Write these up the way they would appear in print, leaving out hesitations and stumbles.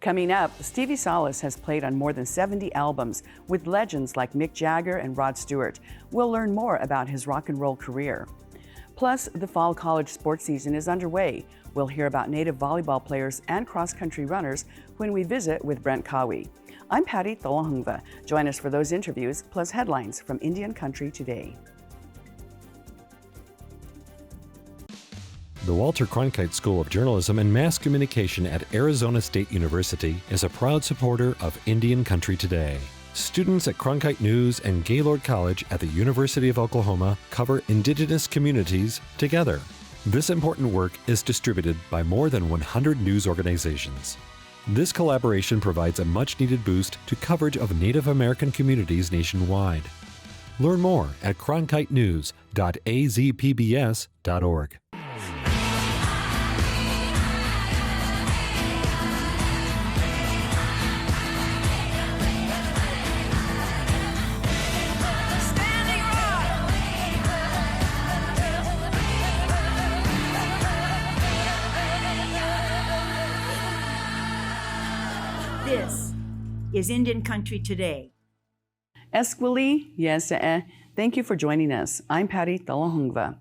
Coming up, Stevie Salas has played on more than 70 albums with legends like Mick Jagger and Rod Stewart. We'll learn more about his rock and roll career. Plus, the fall college sports season is underway. We'll hear about native volleyball players and cross-country runners when we visit with Brent Cahwee. I'm Patty Tolahungva. Join us for those interviews, plus headlines from Indian country today. The Walter Cronkite School of Journalism and Mass Communication at Arizona State University is a proud supporter of Indian Country Today. Students at Cronkite News and Gaylord College at the University of Oklahoma cover indigenous communities together. This important work is distributed by more than 100 news organizations. This collaboration provides a much-needed boost to coverage of Native American communities nationwide. Learn more at cronkitenews.azpbs.org. This is Indian Country Today. Esquili, yes, thank you for joining us. I'm Patty Tolahungva.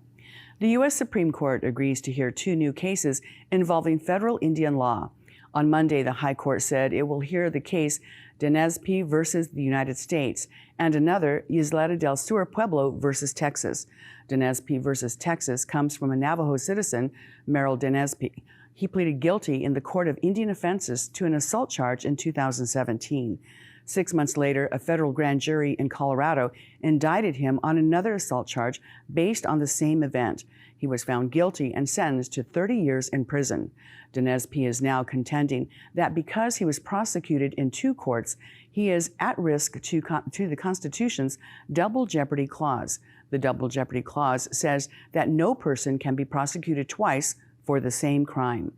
The U.S. Supreme Court agrees to hear two new cases involving federal Indian law. On Monday, the High Court said it will hear the case Denezpi versus the United States and another Isleta del Sur Pueblo versus Texas. Denezpi versus Texas comes from a Navajo citizen, Merrill Denezpi. He pleaded guilty in the Court of Indian Offenses to an assault charge in 2017. 6 months later, a federal grand jury in Colorado indicted him on another assault charge based on the same event. He was found guilty and sentenced to 30 years in prison. Denezpi is now contending that because he was prosecuted in two courts, he is at risk to the Constitution's Double Jeopardy Clause. The Double Jeopardy Clause says that no person can be prosecuted twice for the same crime.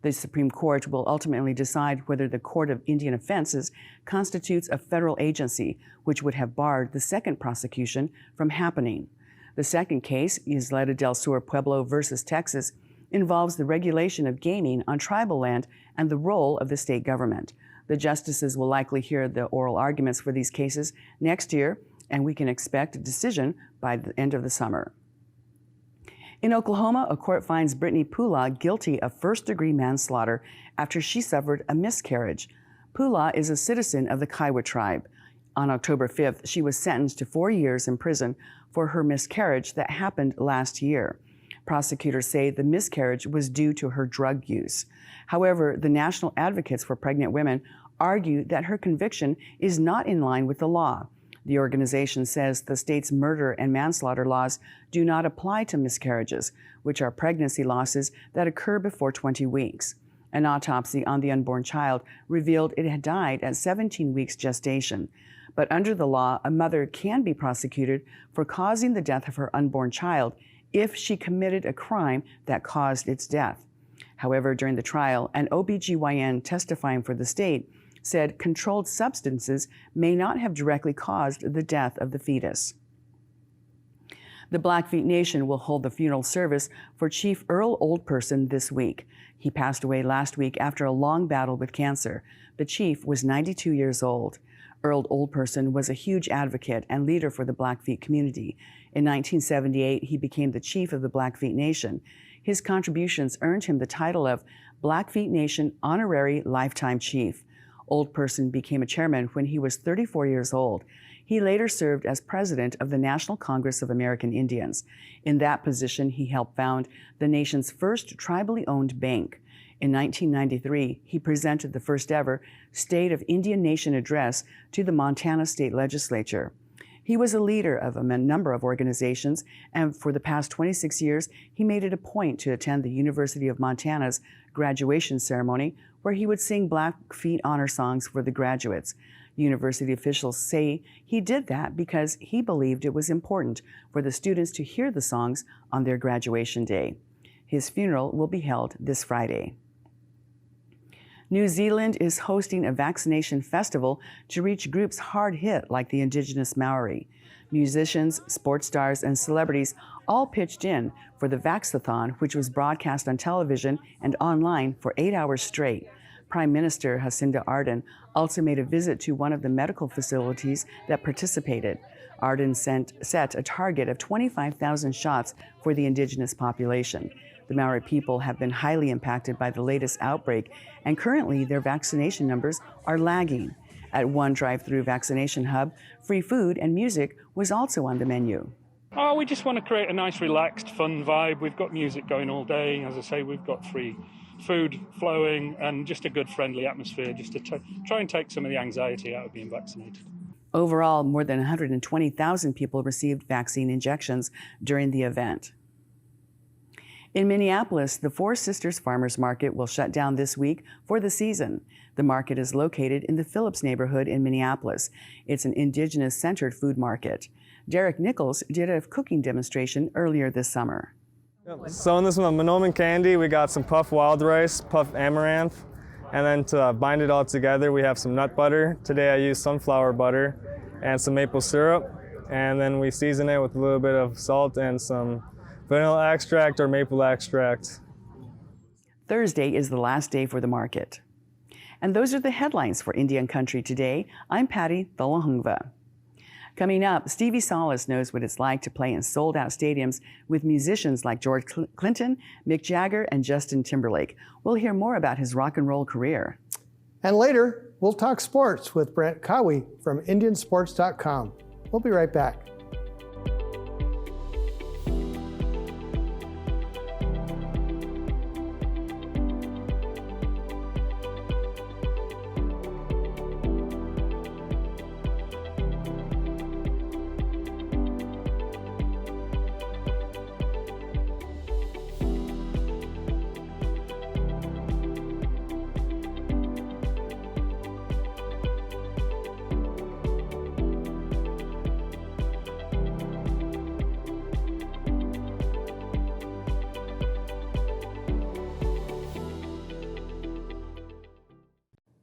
The Supreme Court will ultimately decide whether the Court of Indian Offenses constitutes a federal agency, which would have barred the second prosecution from happening. The second case, Isleta del Sur Pueblo versus Texas, involves the regulation of gaming on tribal land and the role of the state government. The justices will likely hear the oral arguments for these cases next year, and we can expect a decision by the end of the summer. In Oklahoma, a court finds Brittany Pula guilty of first-degree manslaughter after she suffered a miscarriage. Pula is a citizen of the Kiowa tribe. On October 5th, she was sentenced to 4 years in prison for her miscarriage that happened last year. Prosecutors say the miscarriage was due to her drug use. However, the National Advocates for Pregnant Women argue that her conviction is not in line with the law. The organization says the state's murder and manslaughter laws do not apply to miscarriages, which are pregnancy losses that occur before 20 weeks. An autopsy on the unborn child revealed it had died at 17 weeks gestation. But under the law, a mother can be prosecuted for causing the death of her unborn child if she committed a crime that caused its death. However, during the trial, an OBGYN testifying for the state said controlled substances may not have directly caused the death of the fetus. The Blackfeet Nation will hold the funeral service for Chief Earl Oldperson this week. He passed away last week after a long battle with cancer. The chief was 92 years old. Earl Oldperson was a huge advocate and leader for the Blackfeet community. In 1978, he became the chief of the Blackfeet Nation. His contributions earned him the title of Blackfeet Nation Honorary Lifetime Chief. Oldperson became a chairman when he was 34 years old. He later served as president of the National Congress of American Indians. In that position, he helped found the nation's first tribally owned bank. In 1993, he presented the first ever State of Indian Nation address to the Montana State Legislature. He was a leader of a number of organizations, and for the past 26 years, he made it a point to attend the University of Montana's graduation ceremony, where he would sing Blackfeet honor songs for the graduates. University officials say he did that because he believed it was important for the students to hear the songs on their graduation day. His funeral will be held this Friday. New Zealand is hosting a vaccination festival to reach groups hard hit like the indigenous Maori. Musicians, sports stars, and celebrities all pitched in for the Vaxathon, which was broadcast on television and online for 8 hours straight. Prime Minister Jacinda Ardern also made a visit to one of the medical facilities that participated. Ardern set a target of 25,000 shots for the indigenous population. The Maori people have been highly impacted by the latest outbreak, and currently their vaccination numbers are lagging. At one drive-through vaccination hub, free food and music was also on the menu. Oh, we just want to create a nice, relaxed, fun vibe. We've got music going all day. As I say, we've got free food flowing and just a good, friendly atmosphere just to try and take some of the anxiety out of being vaccinated. Overall, more than 120,000 people received vaccine injections during the event. In Minneapolis, the Four Sisters Farmers Market will shut down this week for the season. The market is located in the Phillips neighborhood in Minneapolis. It's an indigenous-centered food market. Derek Nichols did a cooking demonstration earlier this summer. So in this one, Monoman candy, we got some puff wild rice, puff amaranth, and then to bind it all together, we have some nut butter. Today I used sunflower butter and some maple syrup, and then we season it with a little bit of salt and some vanilla extract or maple extract. Thursday is the last day for the market. And those are the headlines for Indian Country Today. I'm Patty Thalahungva. Coming up, Stevie Salas knows what it's like to play in sold-out stadiums with musicians like George Clinton, Mick Jagger, and Justin Timberlake. We'll hear more about his rock and roll career. And later, we'll talk sports with Brent Cahwee from Indiansports.com. We'll be right back.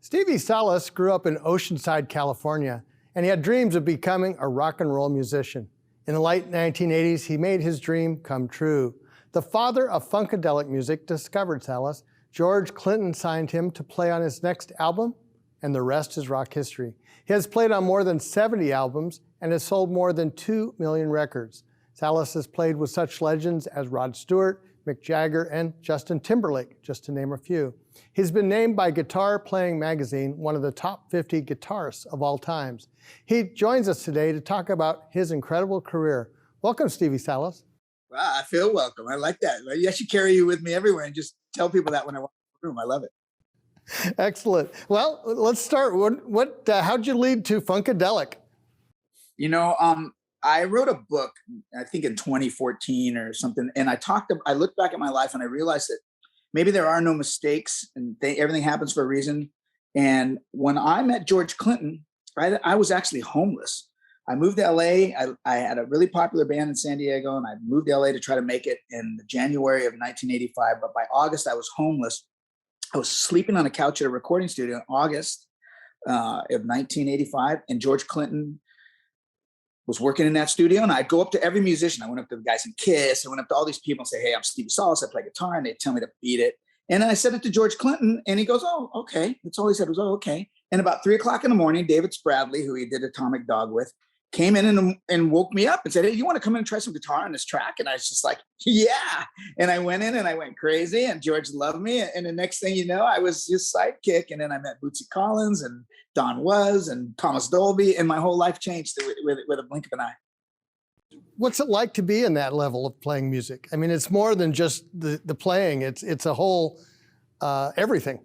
Stevie Salas grew up in Oceanside, California, and he had dreams of becoming a rock and roll musician. In the late 1980s, he made his dream come true. The father of funkadelic music discovered Salas. George Clinton signed him to play on his next album, and the rest is rock history. He has played on more than 70 albums and has sold more than 2 million records. Salas has played with such legends as Rod Stewart, Mick Jagger, and Justin Timberlake, just to name a few. He's been named by Guitar Playing Magazine one of the top 50 guitarists of all times. He joins us today to talk about his incredible career. Welcome, Stevie Salas. Wow, I feel welcome. I like that. I should carry you with me everywhere and just tell people that when I walk in the room. I love it. Excellent. Well, let's start. How'd you lead to Funkadelic? I wrote a book, I think in 2014 or something, and I looked back at my life and I realized that maybe there are no mistakes and everything happens for a reason. And when I met George Clinton, I was actually homeless. I moved to LA. I had a really popular band in San Diego, and I moved to LA to try to make it in January of 1985. But by August, I was homeless. I was sleeping on a couch at a recording studio in August of 1985, and George Clinton was working in that studio, and I'd go up to every musician. I went up to the guys in Kiss. I went up to all these people and say, "Hey, I'm Stevie Salas. I play guitar," and they'd tell me to beat it. And I said it to George Clinton, and he goes, "Oh, okay." That's all he said was, "Oh, okay." And about 3 o'clock in the morning, David Spradley, who he did Atomic Dog with, came in and woke me up and said, "Hey, you want to come in and try some guitar on this track?" And I was just like, "Yeah." And I went in and I went crazy, and George loved me. And the next thing you know, I was his sidekick. And then I met Bootsy Collins and Don Was and Thomas Dolby, and my whole life changed with a blink of an eye. What's it like to be in that level of playing music? I mean, it's more than just the playing. It's a whole everything.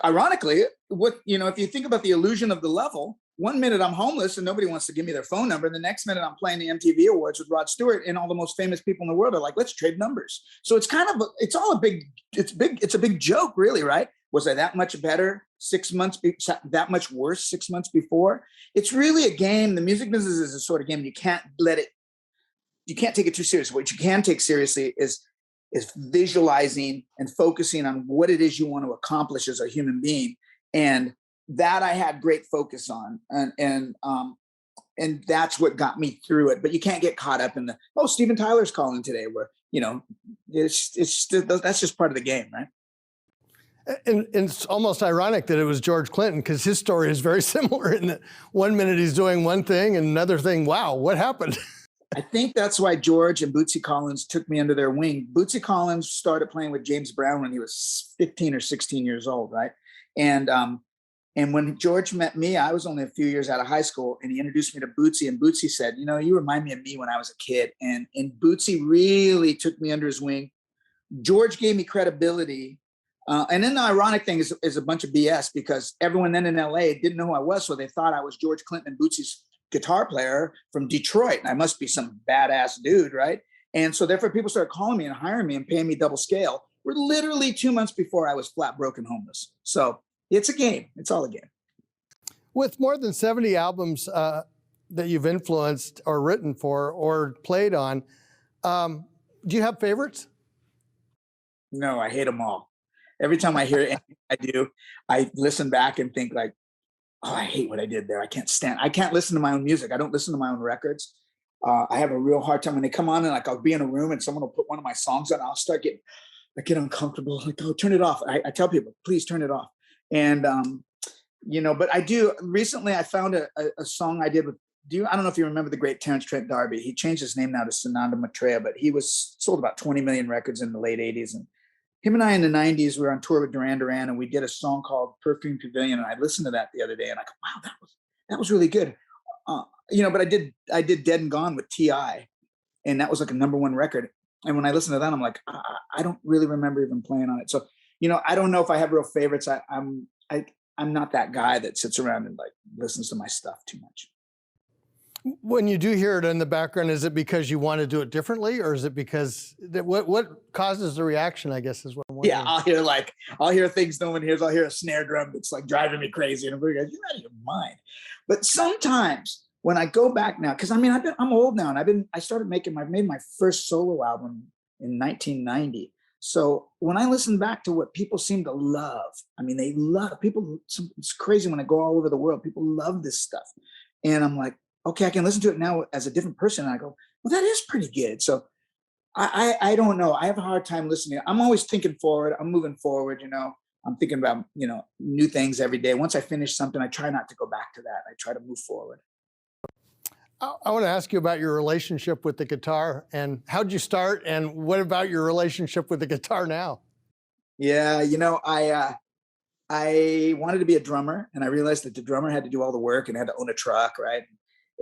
Ironically, if you think about the illusion of the level, 1 minute I'm homeless and nobody wants to give me their phone number. The next minute I'm playing the MTV Awards with Rod Stewart, and all the most famous people in the world are like, "Let's trade numbers." So it's a big joke, really, right? Was I that much better 6 months, that much worse 6 months before? It's really a game. The music business is a sort of game. You can't take it too seriously. What you can take seriously is visualizing and focusing on what it is you want to accomplish as a human being. And that I had great focus on. And that's what got me through it. But you can't get caught up in Steven Tyler's calling today, where, that's just part of the game, right? And it's almost ironic that it was George Clinton, because his story is very similar in that 1 minute he's doing one thing and another thing, wow, what happened? I think that's why George and Bootsy Collins took me under their wing. Bootsy Collins started playing with James Brown when he was 15 or 16 years old, right? And when George met me, I was only a few years out of high school, and he introduced me to Bootsy, and Bootsy said, you know, you remind me of me when I was a kid. And Bootsy really took me under his wing. George gave me credibility. And then the ironic thing is a bunch of BS, because everyone then in LA didn't know who I was. So they thought I was George Clinton and Bootsy's guitar player from Detroit. And I must be some badass dude, right? And so therefore people started calling me and hiring me and paying me double scale. We're literally 2 months before I was flat broken homeless. So it's a game. It's all a game. With more than 70 albums that you've influenced or written for or played on, do you have favorites? No, I hate them all. Every time I hear anything I do, I listen back and think like, oh, I hate what I did there. I can't listen to my own music. I don't listen to my own records. I have a real hard time when they come on, and like I'll be in a room and someone will put one of my songs on. I'll start getting, I get uncomfortable. Like, oh, turn it off. I tell people, please turn it off. And, but I do. Recently, I found a song I did with, I don't know if you remember the great Terrence Trent D'Arby. He changed his name now to Sananda Maitreya, but he sold about 20 million records in the late 80s. And him and I in the 90s, we were on tour with Duran Duran, and we did a song called Perfume Pavilion. And I listened to that the other day, and I go, wow, that was really good. But I did Dead and Gone with T.I., and that was like a #1 record. And when I listen to that, I'm like, I don't really remember even playing on it. So, I don't know if I have real favorites. I'm not that guy that sits around and like listens to my stuff too much. When you do hear it in the background, is it because you want to do it differently, or is it because what causes the reaction, I guess, is what I'm wondering. Yeah, I'll hear things no one hears. I'll hear a snare drum that's like driving me crazy, and I'm like, you're out of your mind. But sometimes when I go back now, because I'm old now, and I made my first solo album in 1990. So when I listen back to what people seem to love, they love people. It's crazy when I go all over the world. People love this stuff, and I'm like, okay, I can listen to it now as a different person. And I go, well, that is pretty good. So I don't know. I have a hard time listening. I'm always thinking forward. I'm moving forward. I'm thinking about, new things every day. Once I finish something, I try not to go back to that. I try to move forward. I want to ask you about your relationship with the guitar, and how'd you start? And what about your relationship with the guitar now? Yeah, I wanted to be a drummer, and I realized that the drummer had to do all the work and had to own a truck, right?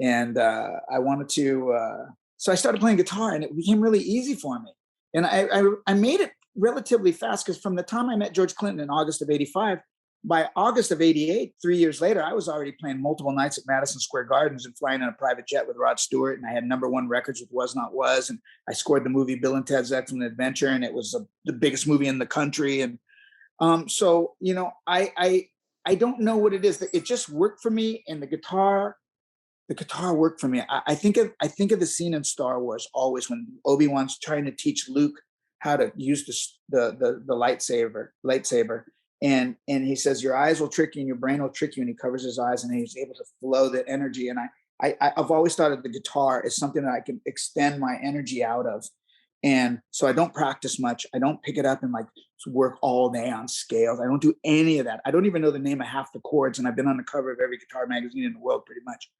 And I wanted to, so I started playing guitar, and it became really easy for me. And I made it relatively fast, because from the time I met George Clinton in August of '85, by August of '88, 3 years later, I was already playing multiple nights at Madison Square Gardens and flying in a private jet with Rod Stewart. And I had #1 records with Was Not Was. And I scored the movie Bill and Ted's Excellent Adventure, and it was the biggest movie in the country. And so, I don't know what it is. It just worked for me, and the guitar worked for me. I think of the scene in Star Wars always when Obi-Wan's trying to teach Luke how to use the lightsaber. And he says, your eyes will trick you and your brain will trick you. And he covers his eyes, and he's able to flow the energy. And I've always thought of the guitar as something that I can extend my energy out of. And so I don't practice much. I don't pick it up and like work all day on scales. I don't do any of that. I don't even know the name of half the chords. And I've been on the cover of every guitar magazine in the world pretty much.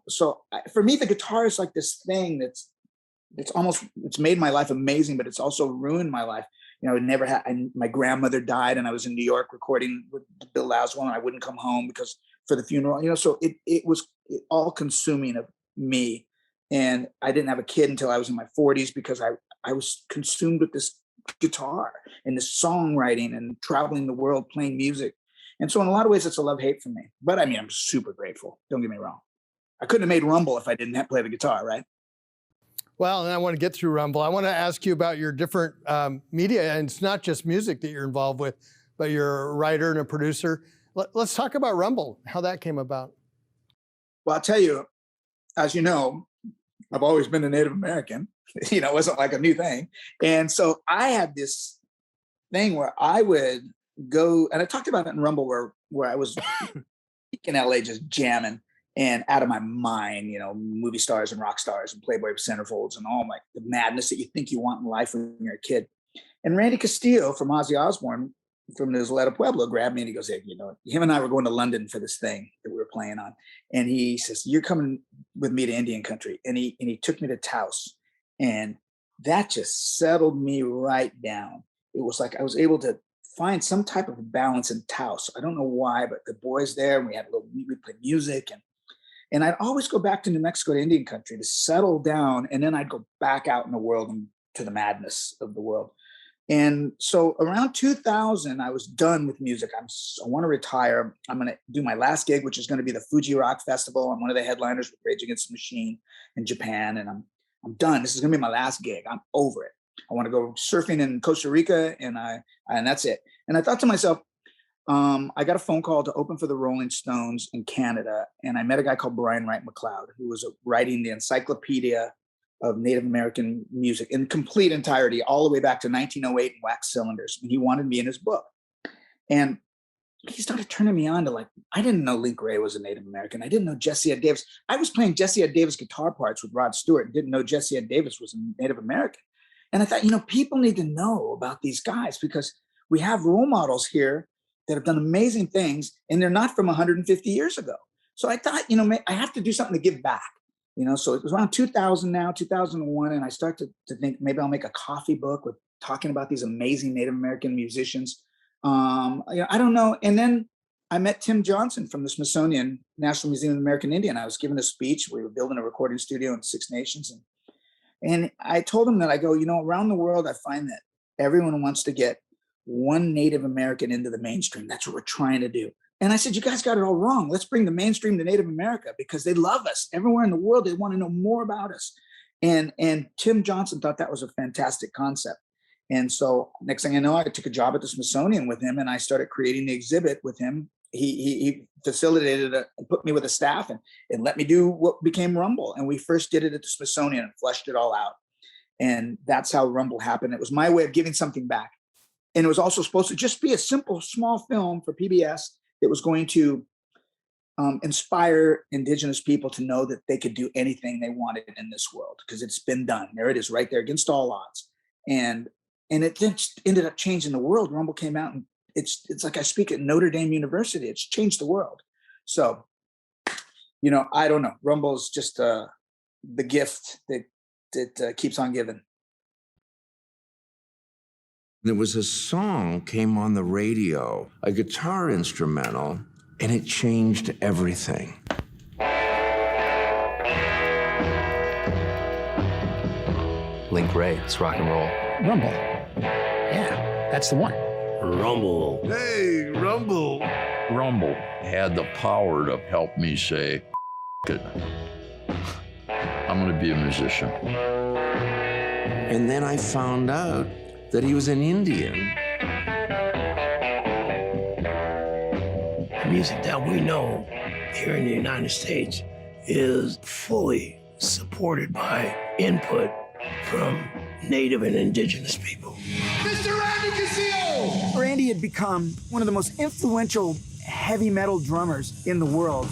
So for me, the guitar is like this thing it's made my life amazing, but it's also ruined my life. My grandmother died, and I was in New York recording with Bill Laswell, and I wouldn't come home because for the funeral, so it was all consuming of me. And I didn't have a kid until I was in my 40s, because I was consumed with this guitar and this songwriting and traveling the world, playing music. And so in a lot of ways, it's a love-hate for me, but I'm super grateful. Don't get me wrong. I couldn't have made Rumble if I didn't play the guitar, right? Well, and I want to get through Rumble. I want to ask you about your different media, and it's not just music that you're involved with, but you're a writer and a producer. Let's talk about Rumble, how that came about. Well, I'll tell you, as you know, I've always been a Native American. It wasn't like a new thing. And so I had this thing where I would go, and I talked about it in Rumble, where I was in LA just jamming and out of my mind, movie stars and rock stars and Playboy centerfolds and all the madness that you think you want in life when you're a kid. And Randy Castillo from Ozzy Osbourne from Isleta Pueblo grabbed me and he goes, hey, him and I were going to London for this thing that we were playing on. And he says, you're coming with me to Indian country. And he took me to Taos. And that just settled me right down. It was like I was able to find some type of balance in Taos. I don't know why, but the boys there, and we played music. And I'd always go back to New Mexico to Indian country to settle down. And then I'd go back out in the world and to the madness of the world. And so around 2000, I was done with music. I want to retire. I'm going to do my last gig, which is going to be the Fuji Rock Festival. I'm one of the headliners with Rage Against the Machine in Japan. And I'm done. This is going to be my last gig. I'm over it. I want to go surfing in Costa Rica and that's it. And I thought to myself, I got a phone call to open for the Rolling Stones in Canada. And I met a guy called Brian Wright McLeod, who was writing the encyclopedia of Native American music in complete entirety, all the way back to 1908 in wax cylinders. And he wanted me in his book. And he started turning me on to I didn't know Link Wray was a Native American. I didn't know Jesse Ed Davis. I was playing Jesse Ed Davis guitar parts with Rod Stewart and didn't know Jesse Ed Davis was a Native American. And I thought, people need to know about these guys because we have role models here that have done amazing things and they're not from 150 years ago. So I thought, I have to do something to give back. So it was around 2001, and I started to think maybe I'll make a coffee book with talking about these amazing Native American musicians. I don't know. And then I met Tim Johnson from the Smithsonian National Museum of the American Indian. I was giving a speech. We were building a recording studio in Six Nations. And I told him that around the world, I find that everyone wants to get one Native American into the mainstream. That's what we're trying to do. And I said, you guys got it all wrong. Let's bring the mainstream to Native America because they love us. Everywhere in the world, they want to know more about us. And Tim Johnson thought that was a fantastic concept. And so next thing I know, I took a job at the Smithsonian with him and I started creating the exhibit with him. He facilitated it and put me with a staff and let me do what became Rumble. And we first did it at the Smithsonian and fleshed it all out. And that's how Rumble happened. It was my way of giving something back. And it was also supposed to just be a simple, small film for PBS that was going to inspire Indigenous people to know that they could do anything they wanted in this world because it's been done. There it is right there against all odds. And it just ended up changing the world. Rumble came out and it's like I speak at Notre Dame University. It's changed the world. So, I don't know. Rumble is just the gift that keeps on giving. There was a song came on the radio, a guitar instrumental, and it changed everything. Link Wray, it's rock and roll. Rumble. Yeah, that's the one. Rumble. Hey, Rumble. Rumble had the power to help me say, it. I'm going to be a musician. And then I found out that he was an Indian. The music that we know here in the United States is fully supported by input from Native and Indigenous people. Mr. Randy Castillo! Randy had become one of the most influential heavy metal drummers in the world.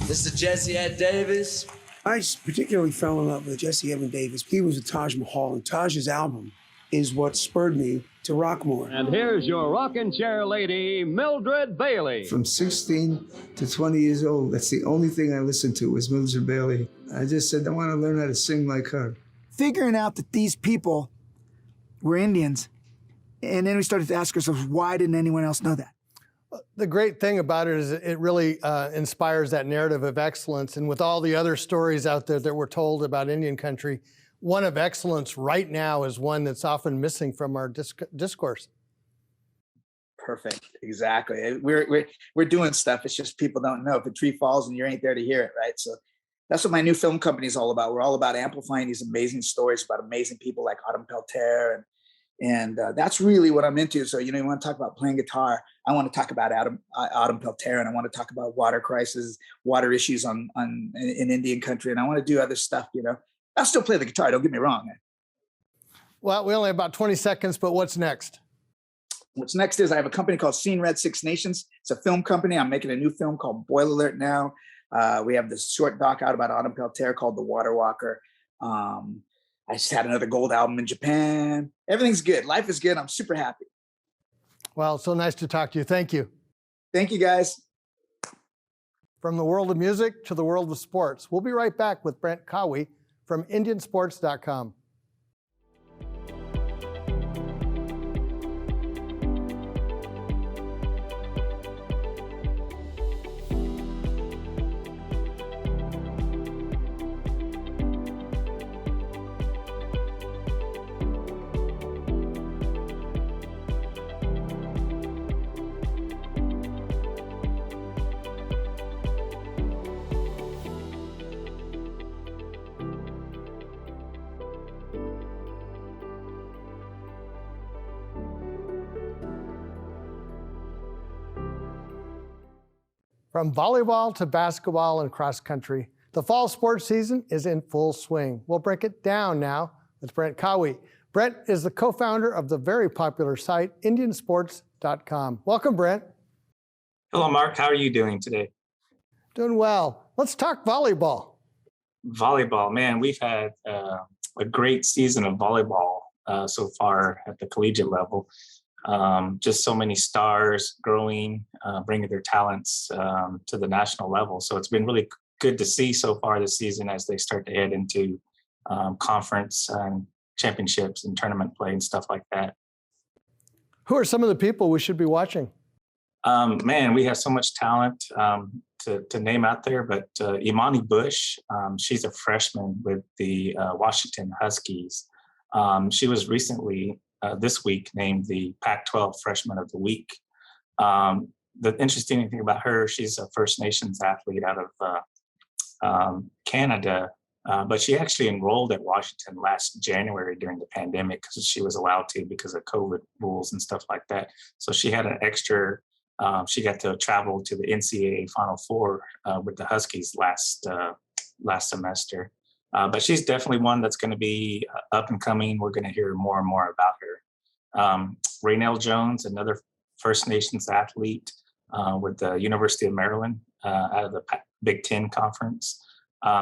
Mr. Jesse Ed Davis. I particularly fell in love with Jesse Evan Davis. He was a Taj Mahal, and Taj's album is what spurred me to rock more. And here's your rocking chair lady, Mildred Bailey. From 16 to 20 years old, that's the only thing I listened to was Mildred Bailey. I just said, I want to learn how to sing like her. Figuring out that these people were Indians, and then we started to ask ourselves, why didn't anyone else know that? The great thing about it is it really inspires that narrative of excellence. And with all the other stories out there that were told about Indian country, one of excellence right now is one that's often missing from our discourse. Perfect. Exactly. We're doing stuff. It's just people don't know. If a tree falls and you ain't there to hear it, right? So that's what my new film company is all about. We're all about amplifying these amazing stories about amazing people like Autumn Peltier, and that's really what I'm into. So, you want to talk about playing guitar. I want to talk about Autumn Peltier, and I want to talk about water crisis, water issues in Indian country, and I want to do other stuff. I'll still play the guitar. Don't get me wrong. Well, we only have about 20 seconds, but what's next? What's next is I have a company called Scene Red Six Nations. It's a film company. I'm making a new film called Boil Alert now. We have this short doc out about Autumn Peltier called The Water Walker. I just had another gold album in Japan. Everything's good. Life is good. I'm super happy. Well, so nice to talk to you. Thank you. Thank you, guys. From the world of music to the world of sports. We'll be right back with Brent Cahwee from Indiansports.com. From volleyball to basketball and cross country, the fall sports season is in full swing. We'll break it down now with Brent Cahwee. Brent is the co-founder of the very popular site, Indiansports.com. Welcome, Brent. Hello, Mark. How are you doing today? Doing well. Let's talk volleyball. Volleyball, man, we've had a great season of volleyball so far at the collegiate level. Just so many stars growing, bringing their talents to the national level. So it's been really good to see so far this season as they start to head into conference and championships and tournament play and stuff like that. Who are some of the people we should be watching? Man, we have so much talent to name out there, but Imani Bush, she's a freshman with the Washington Huskies. She was recently this week named the Pac-12 Freshman of the Week. The interesting thing about her, she's a First Nations athlete out of Canada, but she actually enrolled at Washington last January during the pandemic because she was allowed to because of COVID rules and stuff like that. So she had an extra, she got to travel to the NCAA Final Four with the Huskies last semester. But she's definitely one that's going to be up and coming. We're going to hear more and more about her. Raynell Jones, another First Nations athlete with the University of Maryland out of the Big Ten Conference.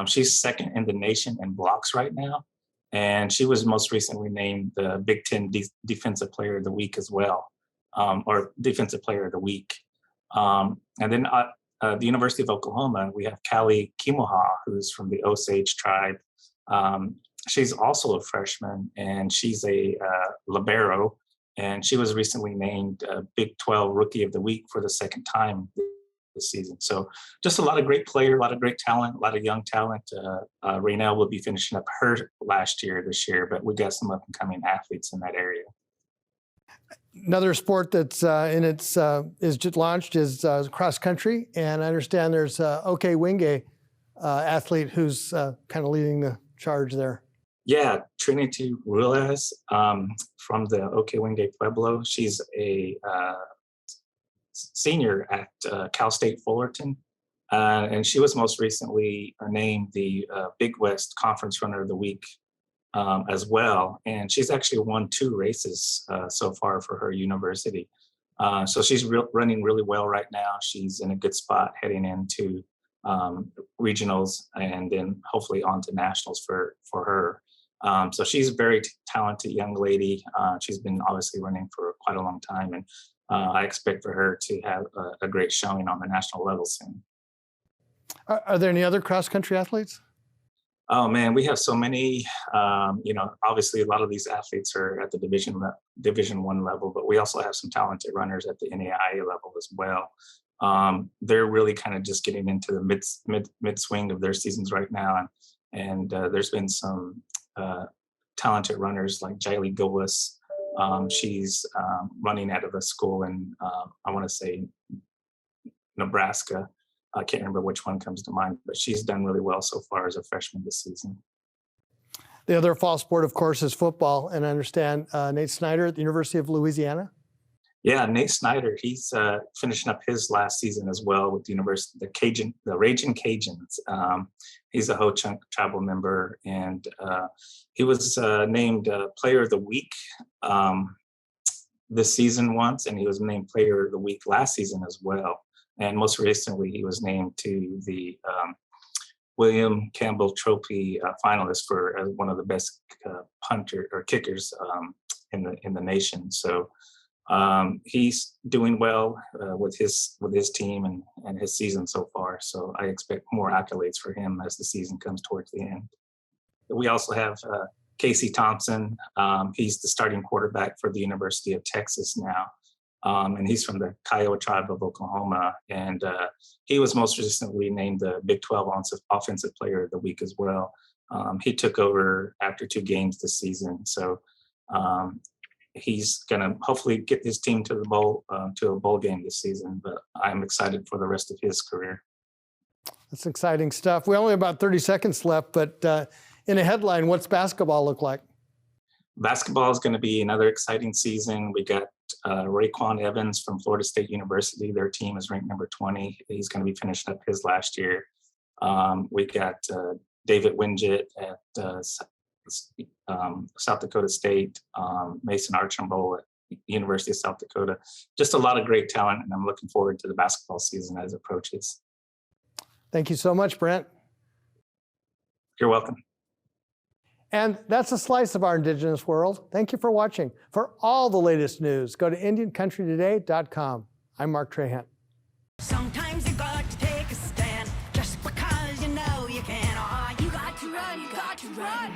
She's second in the nation in blocks right now. And she was most recently named the Big Ten Defensive Player of the Week as well, or Defensive Player of the Week. And then the University of Oklahoma, we have Callie Kimoha, who's from the Osage tribe. She's also a freshman, and she's a libero, and she was recently named Big 12 Rookie of the Week for the second time this season. So just a lot of great players, a lot of great talent, a lot of young talent. Raynell will be finishing up her last year this year, but we got some up-and-coming athletes in that area. Another sport that's is just launched is cross country, and I understand there's OK Wingate athlete who's kind of leading the charge there. Yeah, Trinity Ruiz from the OK Wingate Pueblo. She's a senior at Cal State Fullerton, and she was most recently named the Big West Conference Runner of the Week as well. And she's actually won 2 races so far for her university. So she's running really well right now. She's in a good spot heading into regionals and then hopefully on to nationals for her. So she's a very talented young lady. She's been obviously running for quite a long time, and I expect for her to have a great showing on the national level soon. Are there any other cross-country athletes? Oh man, we have so many. Obviously a lot of these athletes are at the Division I level, but we also have some talented runners at the NAIA level as well. They're really kind of just getting into the mid swing of their seasons right now, and there's been some talented runners like Jaylee Gillis. She's running out of a school in I want to say Nebraska. I can't remember which one comes to mind, but she's done really well so far as a freshman this season. The other fall sport, of course, is football, and I understand Nate Snyder at the University of Louisiana. Yeah, Nate Snyder, he's finishing up his last season as well with the University, the Raging Cajuns. He's a Ho-Chunk tribal member, and he was named Player of the Week this season once, and he was named Player of the Week last season as well. And most recently, he was named to the William Campbell Trophy finalist for one of the best punter or kickers in the nation. So He's doing well with his team and his season so far. So I expect more accolades for him as the season comes towards the end. We also have Casey Thompson. He's the starting quarterback for the University of Texas now. And he's from the Kiowa tribe of Oklahoma. And he was most recently named the Big 12 Offensive Player of the Week as well. He took over after 2 games this season. So he's going to hopefully get his team to a bowl game this season. But I'm excited for the rest of his career. That's exciting stuff. We only have about 30 seconds left, but in a headline, what's basketball look like? Basketball is going to be another exciting season. We got Raekwon Evans from Florida State University. Their team is ranked number 20. He's going to be finishing up his last year. We got David Wingett at South Dakota State, Mason Archambault at University of South Dakota. Just a lot of great talent, and I'm looking forward to the basketball season as it approaches. Thank you so much, Brent. You're welcome. And that's a slice of our Indigenous world. Thank you for watching. For all the latest news, go to IndianCountryToday.com. I'm Mark Trahant. Sometimes you got to take a stand just because you know you can. Oh, you got to run, you got to run.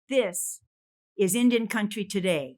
This is Indian Country Today.